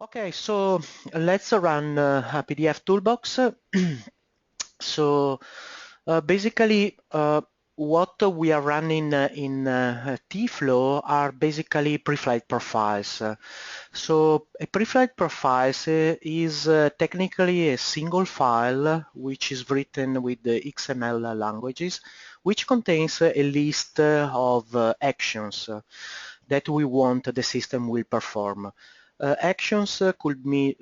Okay, so let's run a PDF toolbox. So basically, what we are running in tFLOW are basically pre-flight profiles. So a pre-flight profiles is technically a single file which is written with the XML languages, which contains a list of actions that we want the system will perform. Actions could mean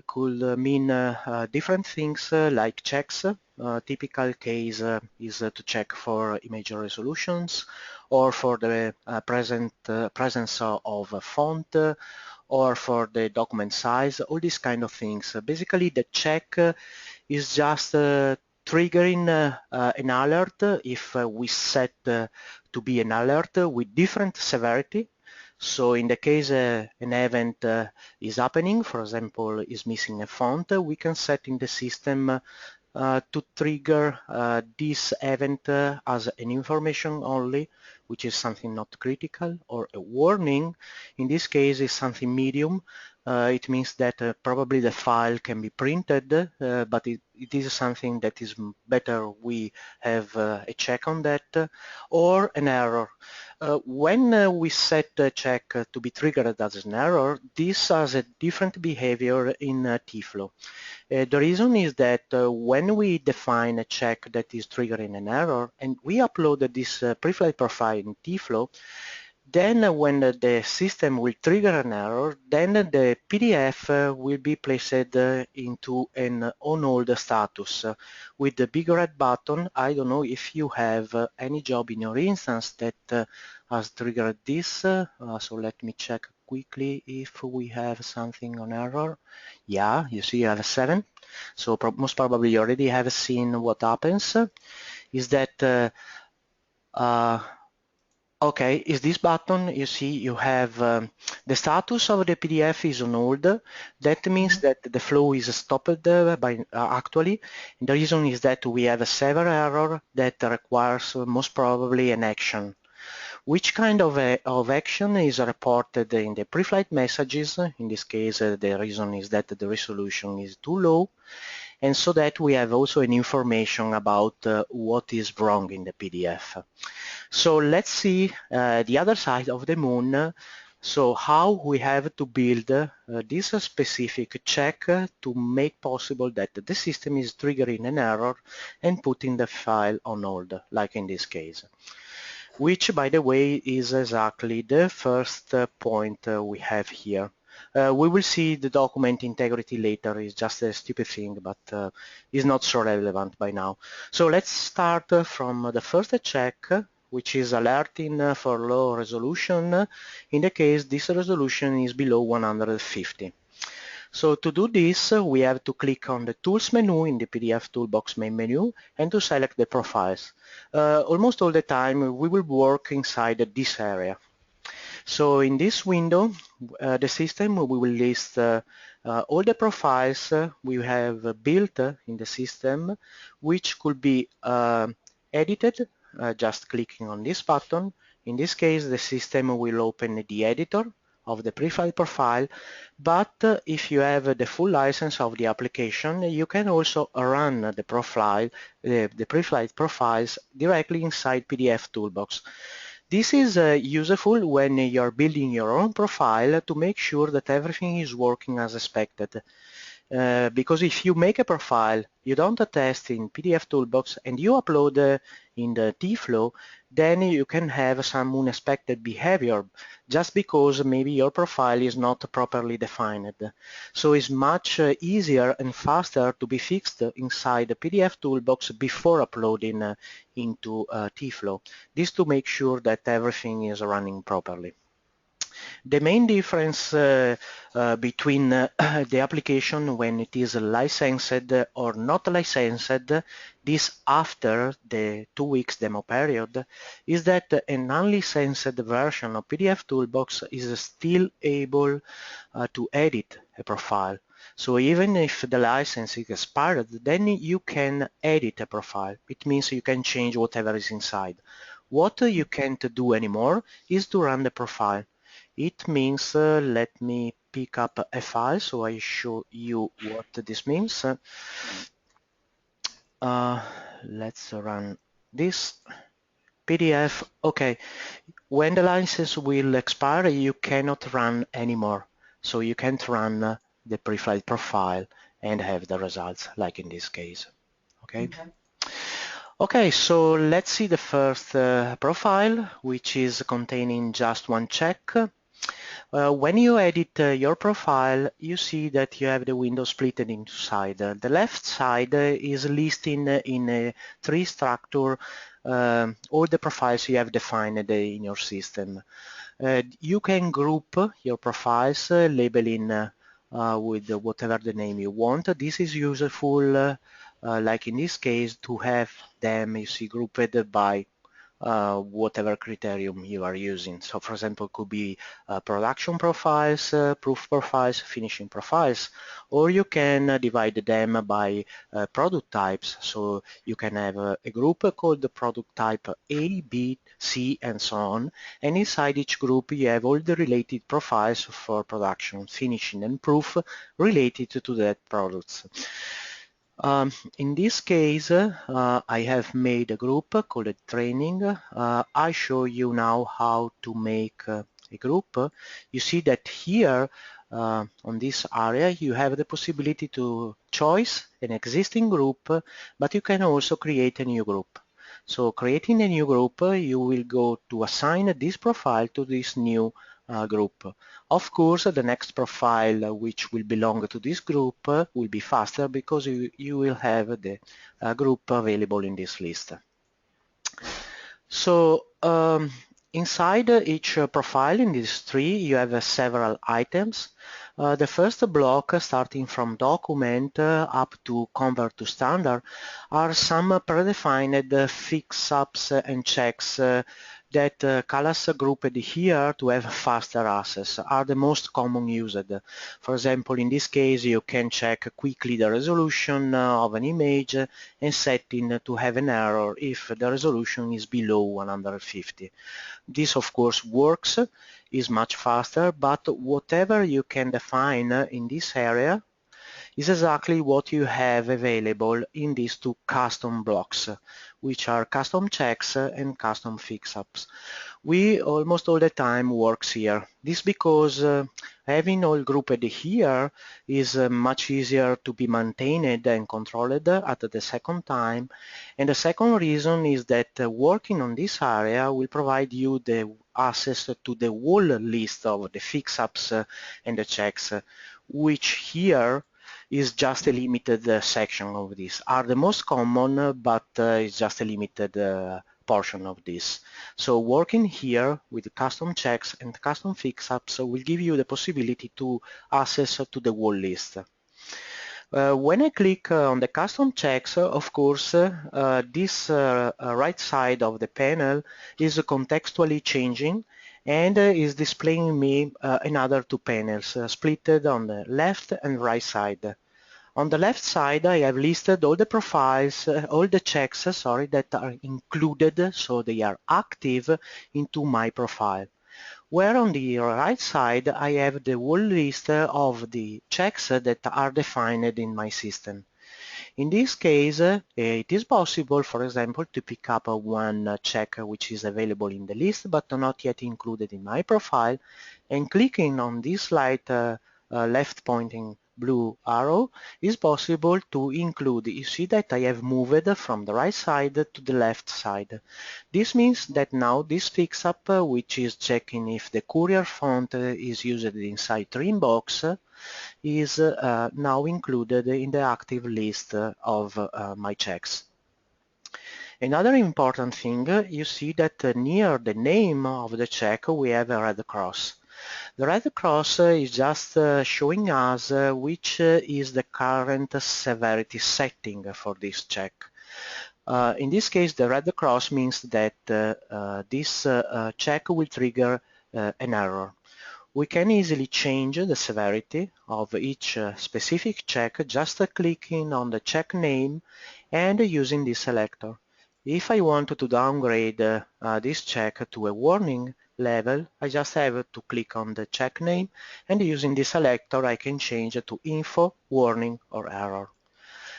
different things like checks. Typical case is to check for image resolutions or for the presence of a font or for the document size, all these kind of things. Basically, the check is just triggering an alert if we set to be an alert with different severity. So in the case an event is happening, for example, is missing a font, we can set in the system to trigger this event as an information only, which is something not critical, or a warning. In this case, is something medium. It means that probably the file can be printed, but it is something that is better we have a check on that, or an error. When we set a check to be triggered as an error, this has a different behavior in tFLOW. The reason is that when we define a check that is triggering an error and we upload this pre-flight profile in tFLOW, then when the system will trigger an error, then the PDF will be placed into an on hold status with the big red button. I don't know if you have any job in your instance that has triggered this. So let me check quickly if we have something on error. Yeah, you see you have a 7. So most probably you already have seen what happens. Is that okay, is this button, you see you have the status of the PDF is on hold. That means that the flow is stopped by actually. And the reason is that we have a severe error that requires most probably an action. Which kind of action is reported in the pre-flight messages? In this case, the reason is that the resolution is too low, and so that we have also an information about what is wrong in the PDF. So let's see the other side of the moon. So how we have to build this specific check to make possible that the system is triggering an error and putting the file on hold, like in this case. Which, by the way, is exactly the first point we have here. We will see the document integrity later. It's just a stupid thing, but is not so relevant by now. So let's start from the first check, which is alerting for low resolution in the case this resolution is below 150. So to do this, we have to click on the Tools menu in the PDF Toolbox main menu and to select the profiles. Almost all the time we will work inside this area. So in this window, the system, we will list all the profiles we have built in the system, which could be edited, just clicking on this button. In this case, the system will open the editor of the pre-flight profile, but if you have the full license of the application, you can also run the profile, the pre-flight profiles directly inside PDF Toolbox. This is useful when you're building your own profile to make sure that everything is working as expected. Because if you make a profile, you don't test in PDF Toolbox and you upload in the tFLOW, then you can have some unexpected behavior just because maybe your profile is not properly defined. So it's much easier and faster to be fixed inside the PDF Toolbox before uploading into tFLOW. This to make sure that everything is running properly. The main difference between the application when it is licensed or not licensed, this after the 2 weeks demo period, is that an unlicensed version of PDF Toolbox is still able to edit a profile. So even if the license is expired, then you can edit a profile. It means you can change whatever is inside. What you can't do anymore is to run the profile. It means, let me pick up a file so I show you what this means. Let's run this PDF. Okay, when the license will expire, you cannot run anymore. So you can't run the preflight profile and have the results like in this case. Okay. Okay, so let's see the first profile, which is containing just one check. When you edit your profile, you see that you have the window split into sides. The left side is listing in a tree structure all the profiles you have defined in your system. You can group your profiles, labeling with whatever the name you want. This is useful, like in this case, to have them, you see, grouped by whatever criterion you are using. So for example, it could be production profiles, proof profiles, finishing profiles, or you can divide them by product types. So you can have a group called the product type A, B, C, and so on. And inside each group, you have all the related profiles for production, finishing, and proof related to that products. In this case, I have made a group called training. I show you now how to make a group. You see that here on this area you have the possibility to choose an existing group, but you can also create a new group. So creating a new group, you will go to assign this profile to this new group. Of course, the next profile which will belong to this group will be faster because you will have the group available in this list. So inside each profile in this tree you have several items. The first block, starting from document up to convert to standard, are some predefined fix-ups and checks that Callas grouped here to have faster access, are the most common used. For example, in this case, you can check quickly the resolution of an image and setting to have an error if the resolution is below 150. This, of course, works, is much faster, but whatever you can define in this area is exactly what you have available in these two custom blocks, which are custom checks and custom fix-ups. We almost all the time works here. This because having all grouped here is much easier to be maintained and controlled at the second time. And the second reason is that working on this area will provide you the access to the whole list of the fix-ups and the checks, which here is just a limited section of this. Are the most common, but it's just a limited portion of this. So working here with custom checks and custom fix-ups will give you the possibility to access to the whole list. When I click on the custom checks, of course, this right side of the panel is contextually changing and is displaying me another two panels split on the left and right side. On the left side, I have listed all the profiles, all the checks, that are included, so they are active into my profile. Where on the right side, I have the whole list of the checks that are defined in my system. In this case, it is possible, for example, to pick up one check which is available in the list but not yet included in my profile, and clicking on this light left pointing blue arrow is possible to include. You see that I have moved from the right side to the left side. This means that now this fix-up, which is checking if the courier font is used inside Toolbox, is now included in the active list of my checks. Another important thing, you see that near the name of the check we have a red cross. The red cross is just showing us which is the current severity setting for this check. In this case, the red cross means that this check will trigger an error. We can easily change the severity of each specific check just clicking on the check name and using this selector. If I want to downgrade this check to a warning, level, I just have to click on the check name, and using this selector I can change to info, warning or error.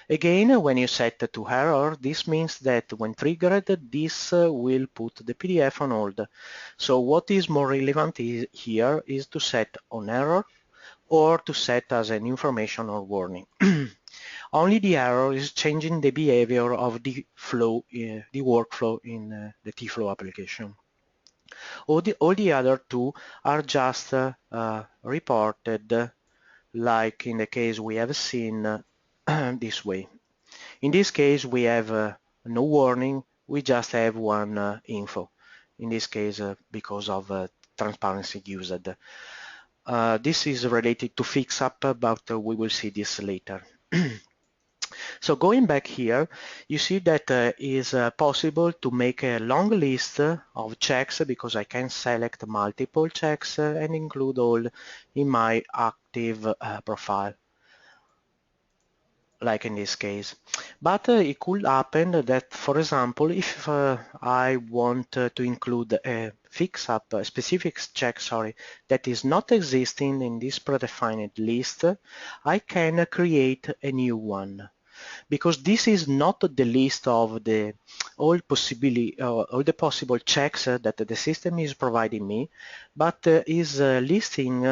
Again, when you set to error, this means that when triggered, this will put the PDF on hold. So what is more relevant here is to set on error or to set as an information or warning. Only the error is changing the behavior of the flow, the workflow in the tFLOW application. All the other two are just reported like in the case we have seen this way. In this case we have no warning, we just have one info. In this case because of transparency used. This is related to fix-up, but we will see this later. So going back here, you see that it is possible to make a long list of checks because I can select multiple checks and include all in my active profile, like in this case. But it could happen that, for example, if I want to include a fix-up, a specific check, that is not existing in this predefined list, I can create a new one. Because this is not the list of the all the possible checks that the system is providing me, but is listing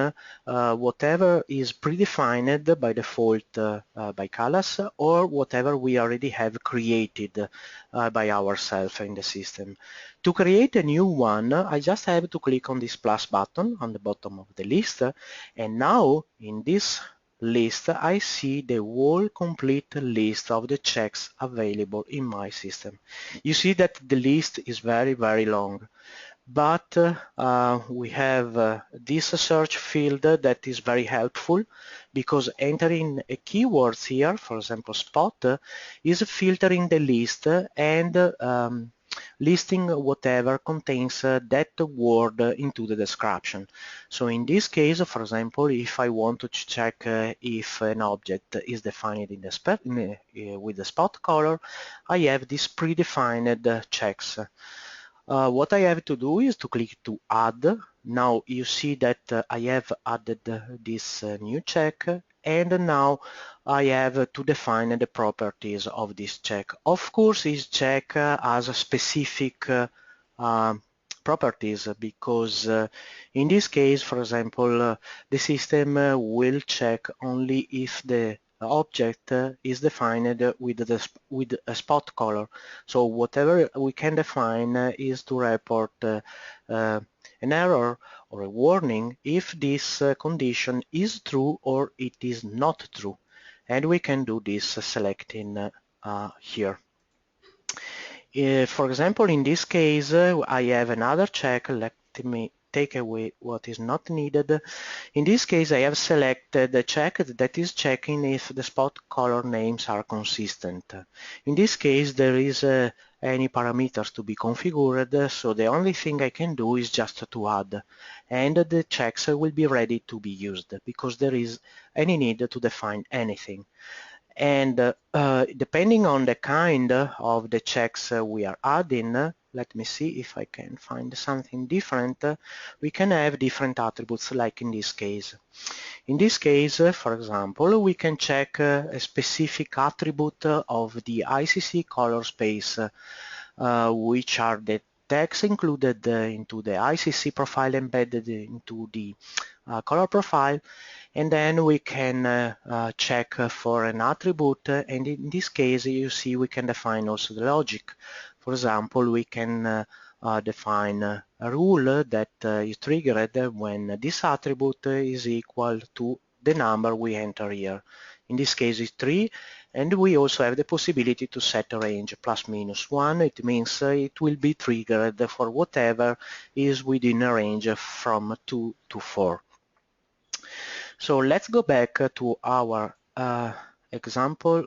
whatever is predefined by default by Callas or whatever we already have created by ourselves in the system. To create a new one, I just have to click on this plus button on the bottom of the list, and now in this list, I see the whole complete list of the checks available in my system. You see that the list is very long, but we have this search field that is very helpful because entering a keywords here, for example spot, is filtering the list and listing whatever contains that word into the description. So in this case, for example, if I want to check if an object is defined in the with the spot color, I have this predefined checks. What I have to do is to click to add. Now you see that I have added this new check, and now I have to define the properties of this check. Of course, this check has a specific properties because in this case, for example, the system will check only if the object is defined with a spot color. So whatever we can define is to report an error or a warning if this condition is true or it is not true. And we can do this selecting here. For example, in this case, I have another check. Let me take away what is not needed. In this case, I have selected the check that is checking if the spot color names are consistent. In this case, there is any parameters to be configured, so the only thing I can do is just to add, and the checks will be ready to be used because there is any need to define anything. And depending on the kind of the checks we are adding, let me see if I can find something different. We can have different attributes like in this case. In this case, for example, we can check a specific attribute of the ICC color space, which are the tags included into the ICC profile embedded into the color profile, and then we can check for an attribute, and in this case you see we can define also the logic. For example, we can define a rule that is triggered when this attribute is equal to the number we enter here. In this case it's 3, and we also have the possibility to set a range ±1. It means it will be triggered for whatever is within a range from 2 to 4. So let's go back to our example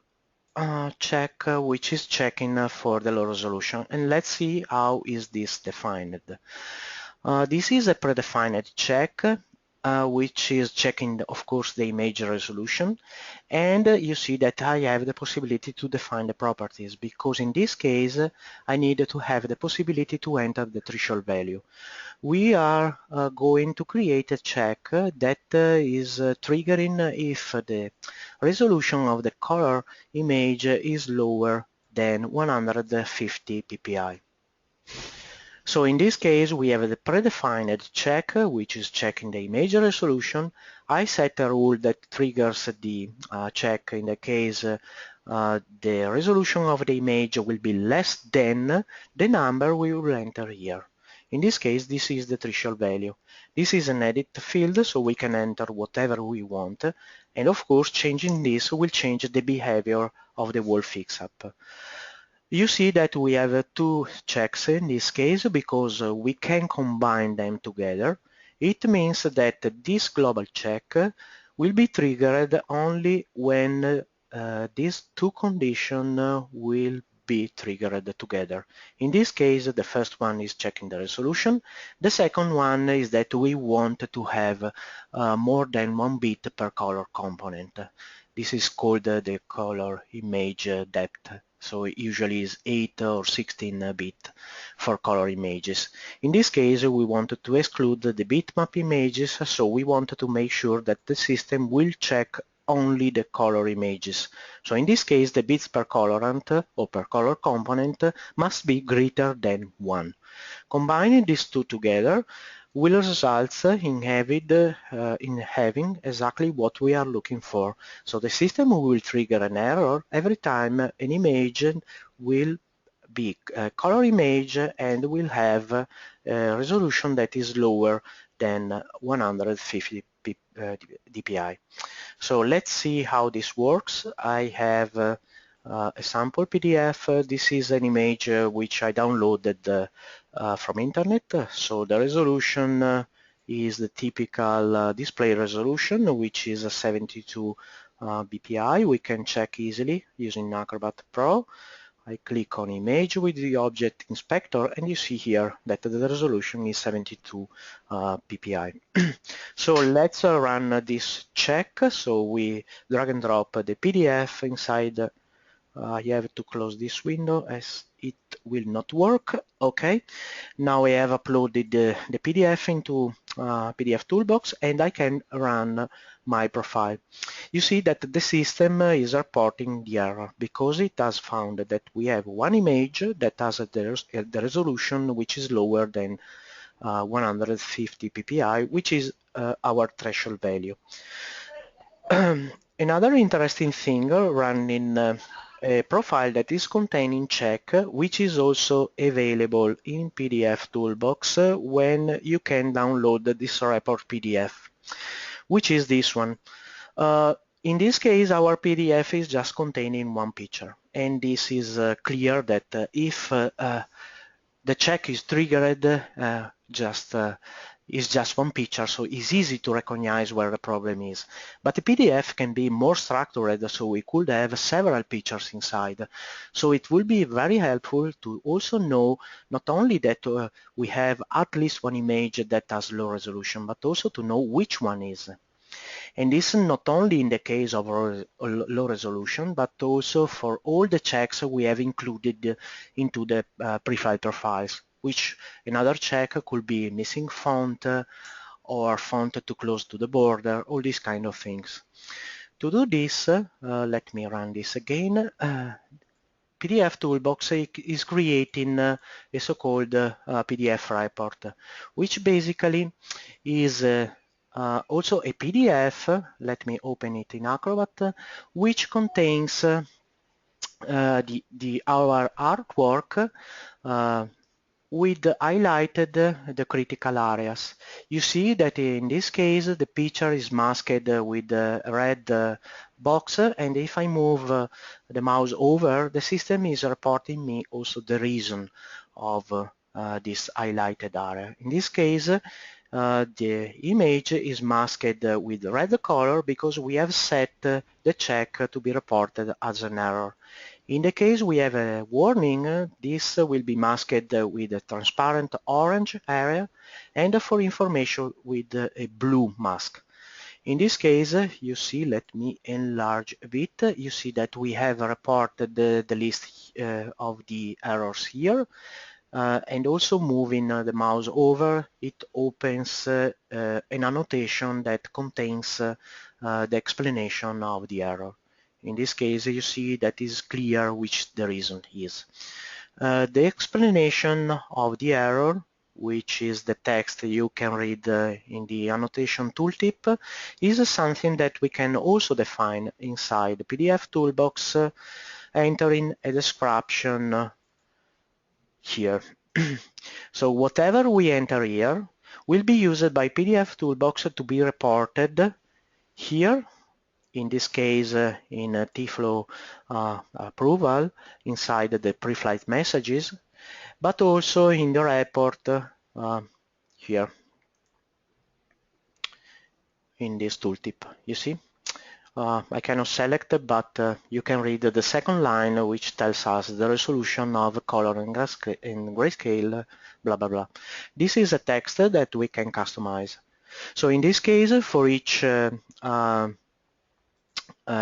check, which is checking for the low resolution, and let's see how is this defined. This is a predefined check. which is checking, of course, the image resolution. And you see that I have the possibility to define the properties, because in this case I need to have the possibility to enter the threshold value. We are going to create a check that is triggering if the resolution of the color image is lower than 150 ppi. So in this case, we have the predefined check, which is checking the image resolution. I set a rule that triggers the check in the case the resolution of the image will be less than the number we will enter here. In this case, this is the threshold value. This is an edit field, so we can enter whatever we want. And of course, changing this will change the behavior of the wall fix-up. You see that we have two checks in this case because we can combine them together. It means that this global check will be triggered only when these two conditions will be triggered together. In this case, the first one is checking the resolution. The second one is that we want to have more than 1 bit per color component. This is called the color image depth. So it usually is 8 or 16 bit for color images. In this case, we wanted to exclude the bitmap images, so we wanted to make sure that the system will check only the color images. So in this case, the bits per colorant or per color component must be greater than 1. Combining these two together will result in having exactly what we are looking for. So the system will trigger an error every time an image will be a color image and will have a resolution that is lower than 150 dpi. So let's see how this works. I have a sample PDF. This is an image which I downloaded from internet. So the resolution is the typical display resolution, which is a 72 bpi. We can check easily using Acrobat Pro. I click on image with the object inspector, and you see here that the resolution is 72 ppi. So let's run this check. So we drag and drop the PDF inside. You have to close this window as it will not work. Okay, now I have uploaded the PDF into PDF Toolbox, and I can run my profile. You see that the system is reporting the error because it has found that we have one image that has the resolution which is lower than 150 ppi, which is our threshold value. Another interesting thing running a profile that is containing check, which is also available in PDF Toolbox when you can download this report PDF, which is this one. In this case, our PDF is just containing one picture, and this is clear that if the check is triggered, is just one picture, so it's easy to recognize where the problem is. But the PDF can be more structured, so we could have several pictures inside. So it will be very helpful to also know not only that we have at least one image that has low resolution, but also to know which one is. And this is not only in the case of low resolution, but also for all the checks we have included into the preflight profiles, which another check could be missing font or font too close to the border, all these kind of things. To do this, let me run this again. PDF Toolbox is creating a so-called PDF report, which basically is also a PDF. Let me open it in Acrobat, which contains our artwork with highlighted the critical areas. You see that in this case the picture is masked with a red box, and if I move the mouse over, the system is reporting me also the reason of this highlighted area. In this case, the image is masked with red color because we have set the check to be reported as an error. In the case we have a warning, this will be masked with a transparent orange area and for information with a blue mask. In this case, you see, let me enlarge a bit, you see that we have reported the list of the errors here. And also moving the mouse over, it opens an annotation that contains the explanation of the error. In this case, you see that is clear which the reason is. The explanation of the error, which is the text you can read in the annotation tooltip, is something that we can also define inside the PDF toolbox, entering a description here. So whatever we enter here will be used by PDF Toolbox to be reported here, in this case in tFLOW approval inside the pre-flight messages, but also in the report here in this tooltip, you see. I cannot select, but you can read the second line, which tells us the resolution of color and grayscale, blah, blah, blah. This is a text that we can customize. So in this case, for each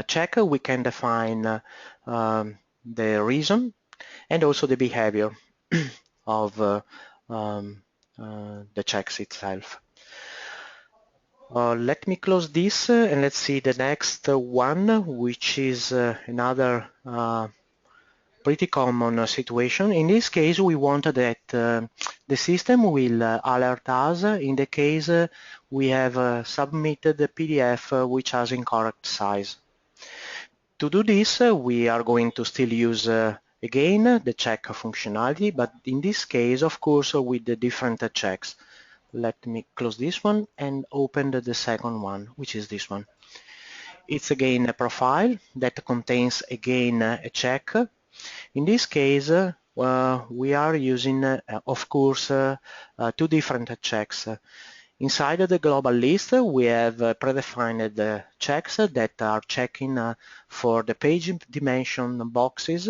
check, we can define the reason and also the behavior of the checks itself. Let me close this and let's see the next one, which is another pretty common situation. In this case, we want that the system will alert us in the case we have submitted the PDF which has incorrect size. To do this, we are going to still use again the check functionality, but in this case, of course, with the different checks. Let me close this one and open the second one, which is this one. It's again a profile that contains again a check. In this case, we are using, of course, two different checks. Inside the global list, we have predefined checks that are checking for the page dimension boxes.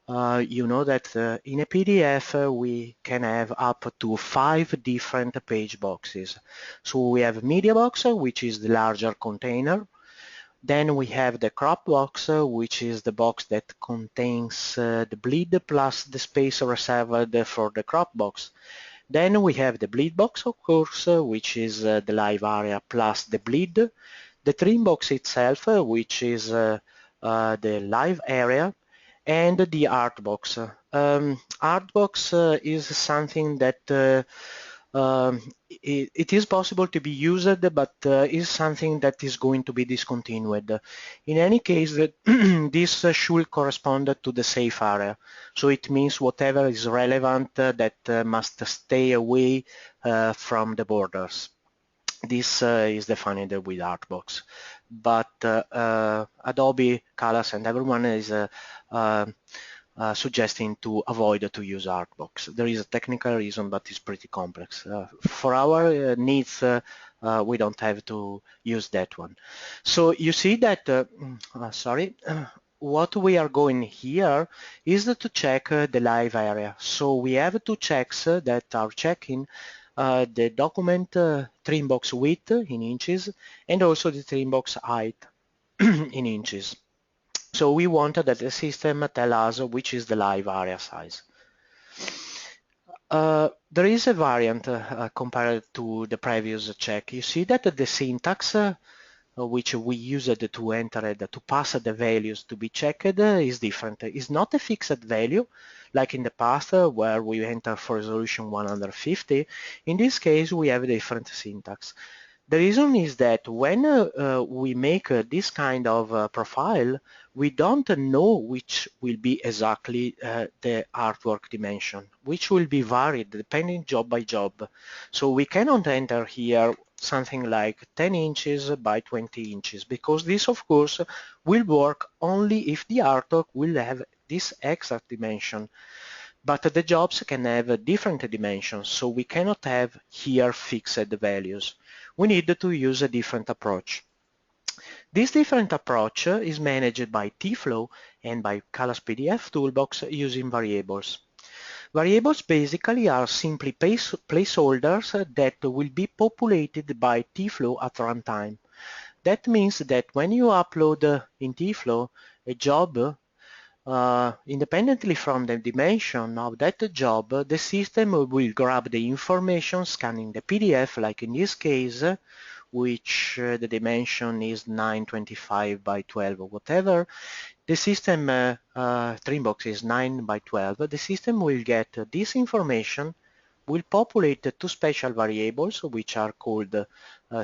You know that in a PDF we can have up to 5 different page boxes. So we have media box, which is the larger container. Then we have the crop box, which is the box that contains the bleed plus the space reserved for the crop box. Then we have the bleed box, of course, which is the live area plus the bleed. The trim box itself, which is the live area, and the art box. Art box is something that it is possible to be used, but is something that is going to be discontinued. In any case, this should correspond to the safe area. So it means whatever is relevant that must stay away from the borders. This is defined with Artbox. But Adobe, Callas, and everyone is suggesting to avoid to use Artbox. There is a technical reason, but it's pretty complex. For our needs, we don't have to use that one. So you see that, what we are going here is to check the live area. So we have two checks that are checking the document trim box width in inches and also the trim box height in inches. So we want that the system tell us which is the live area size. There is a variant compared to the previous check. You see that the syntax which we used to enter to pass the values to be checked is different. It's not a fixed value like in the past where we enter for resolution 150. In this case we have a different syntax. The reason is that when we make this kind of profile, we don't know which will be exactly the artwork dimension, which will be varied depending job by job. So we cannot enter here something like 10 inches by 20 inches, because this of course will work only if the artwork will have this exact dimension. But the jobs can have different dimensions, so we cannot have here fixed values. We need to use a different approach. This different approach is managed by tFLOW and by Callas PDF Toolbox using variables. Variables basically are simply placeholders that will be populated by tFLOW at runtime. That means that when you upload in tFLOW a job, independently from the dimension of that job, the system will grab the information scanning the PDF, like in this case, which the dimension is 925 by 12 or whatever. The system Toolbox is 9 by 12. The system will get this information, will populate two special variables which are called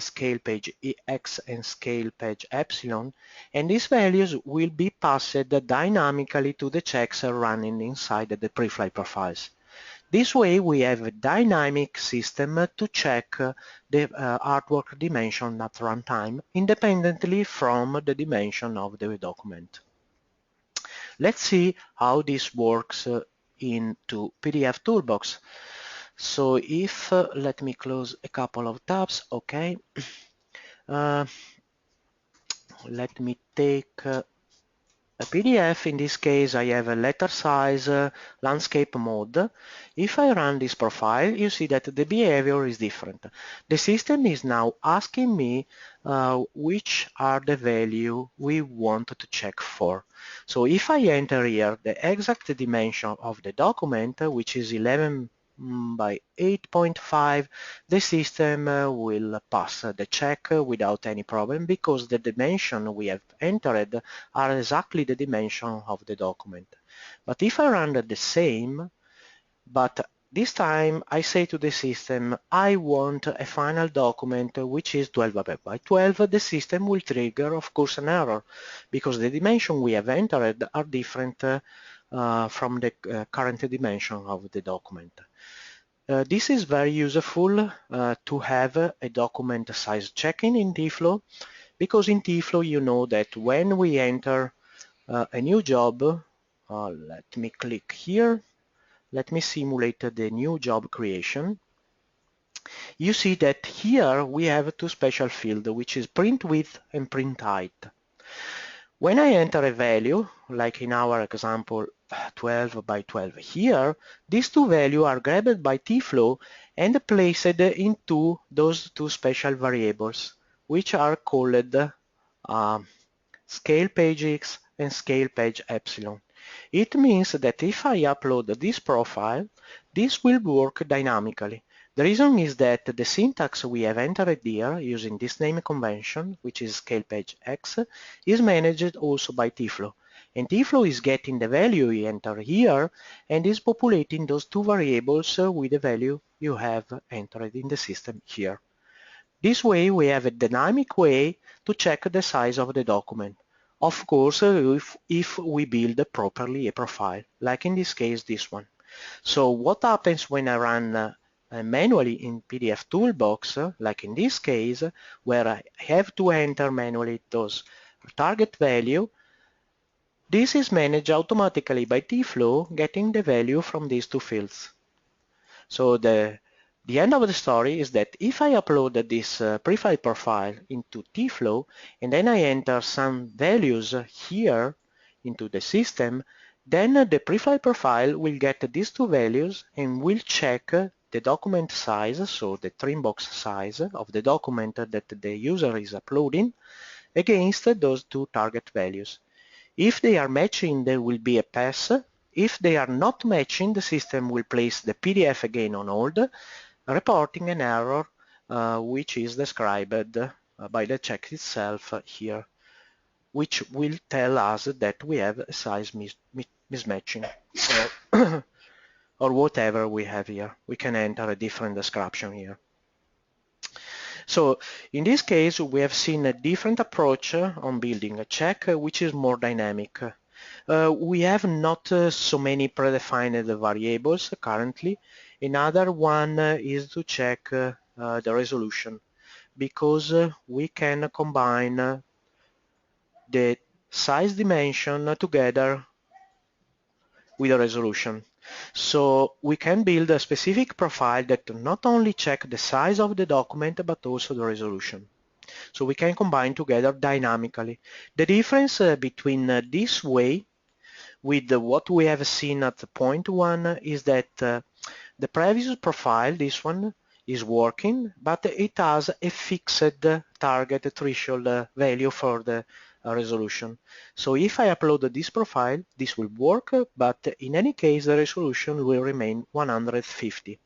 scale page x and scale page epsilon, and these values will be passed dynamically to the checks running inside the preflight profiles. This way we have a dynamic system to check the artwork dimension at runtime independently from the dimension of the document. Let's see how this works into PDF Toolbox. So if, let me close a couple of tabs, okay. Let me take a PDF. In this case, I have a letter size landscape mode. If I run this profile, you see that the behavior is different. The system is now asking me which are the value we want to check for. So if I enter here the exact dimension of the document, which is 11 by 8.5, the system will pass the check without any problem, because the dimension we have entered are exactly the dimension of the document. But if I run the same, but this time I say to the system, I want a final document which is 12 by 12, the system will trigger, of course, an error, because the dimension we have entered are different from the current dimension of the document. This is very useful to have a document size checking in tFLOW, because in tFLOW you know that when we enter a new job, let me click here, let me simulate the new job creation. You see that here we have two special fields, which is print width and print height. When I enter a value, like in our example 12 by 12 here, these two values are grabbed by tFLOW and placed into those two special variables, which are called scale page x and scale page epsilon. It means that if I upload this profile, this will work dynamically. The reason is that the syntax we have entered here using this name convention, which is scale page x, is managed also by tFLOW. And tFLOW is getting the value you enter here and is populating those two variables with the value you have entered in the system here. This way we have a dynamic way to check the size of the document. Of course, if we build properly a profile, like in this case, this one. So what happens when I run manually in PDF Toolbox, like in this case, where I have to enter manually those target value, this is managed automatically by tFLOW, getting the value from these two fields. So the end of the story is that if I upload this preflight profile into tFLOW and then I enter some values here into the system, then the preflight profile will get these two values and will check the document size, so the trim box size of the document that the user is uploading, against those two target values. If they are matching, there will be a pass. If they are not matching, the system will place the PDF again on hold, reporting an error which is described by the check itself here, which will tell us that we have a size mismatching or whatever we have here. We can enter a different description here. So in this case, we have seen a different approach on building a check, which is more dynamic. We have not so many predefined variables currently. Another one is to check the resolution, because we can combine the size dimension together with a resolution. So we can build a specific profile that not only check the size of the document but also the resolution. So we can combine together dynamically. The difference between this way with what we have seen at point 1 is that the previous profile, this one, is working, but it has a fixed target threshold value for the resolution. So if I upload this profile, this will work, but in any case the resolution will remain 150.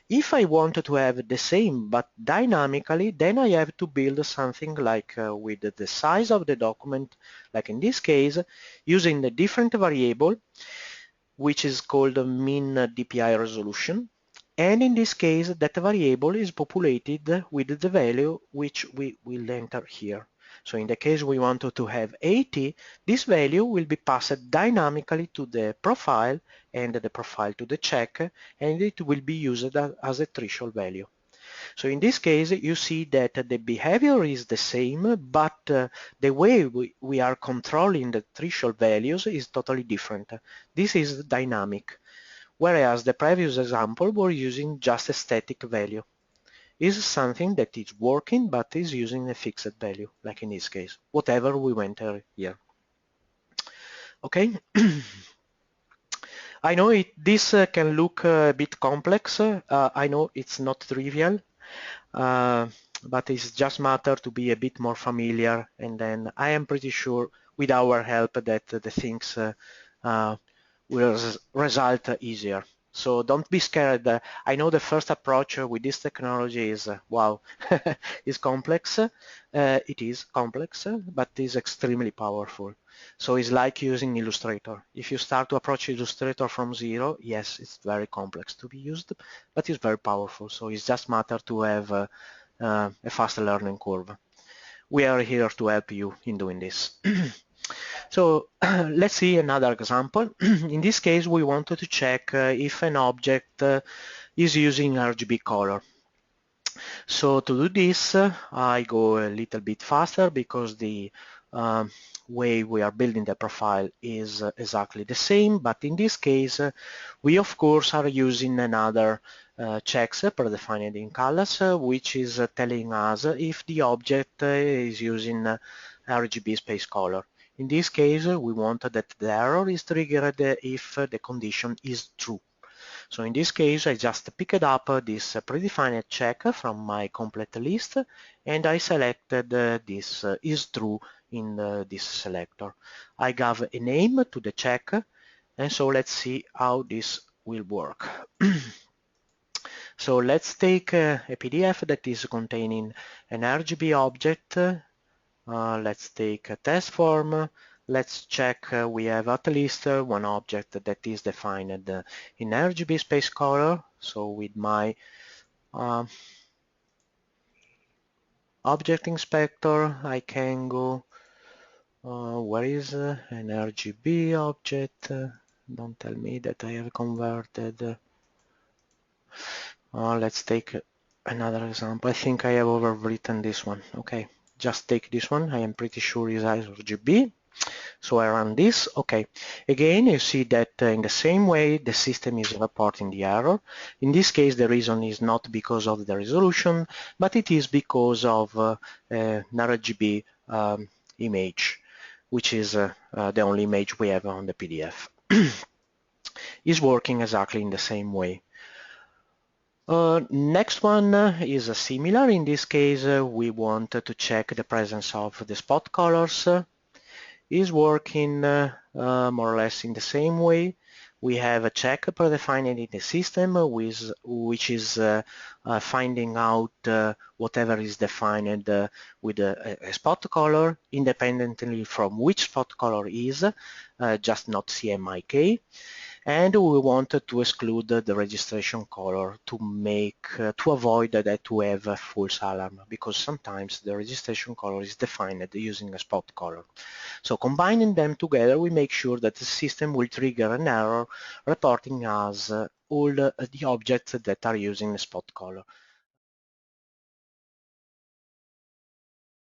If I want to have the same but dynamically, then I have to build something like with the size of the document, like in this case, using a different variable, which is called mean DPI resolution. And in this case, that variable is populated with the value which we will enter here. So in the case we wanted to have 80, this value will be passed dynamically to the profile and the profile to the check, and it will be used as a threshold value. So in this case, you see that the behavior is the same, but the way we are controlling the threshold values is totally different. This is dynamic, whereas the previous example were using just a static value. Is something that is working but is using a fixed value, like in this case, whatever we enter here. Okay. I know this can look a bit complex. I know it's not trivial, but it's just matter to be a bit more familiar, and then I am pretty sure with our help that the things will result easier. So don't be scared. I know the first approach with this technology is, wow, is complex. It is complex, but is extremely powerful. So it's like using Illustrator. If you start to approach Illustrator from zero, yes, it's very complex to be used, but it's very powerful. So it's just matter to have a fast learning curve. We are here to help you in doing this. So let's see another example. In this case, we wanted to check if an object is using RGB color. So to do this, I go a little bit faster because the way we are building the profile is exactly the same, but in this case, we of course are using another checks predefined in Callas, which is telling us if the object is using RGB space color. In this case, we want that the error is triggered if the condition is true. So in this case, I just picked up this predefined check from my complete list, and I selected this is true in this selector. I gave a name to the check, and so let's see how this will work. So let's take a PDF that is containing an RGB object. Let's take a test form. Let's check we have at least one object that is defined in RGB space color. So with my object inspector, I can go, where is an RGB object? Don't tell me that I have converted. Let's take another example. I think I have overwritten this one. Okay, just take this one. I am pretty sure it's RGB. So I run this. Okay, again you see that in the same way the system is reporting the error. In this case the reason is not because of the resolution, but it is because of an RGB image, which is the only image we have on the PDF. Is working exactly in the same way. Next one is similar. In this case we want to check the presence of the spot colors. Is working more or less in the same way. We have a check predefined in the system which is finding out whatever is defined with a spot color independently from which spot color is, just not CMYK. And we wanted to exclude the registration color to make to avoid that we have a false alarm, because sometimes the registration color is defined using a spot color. So combining them together, we make sure that the system will trigger an error reporting us all the objects that are using a spot color.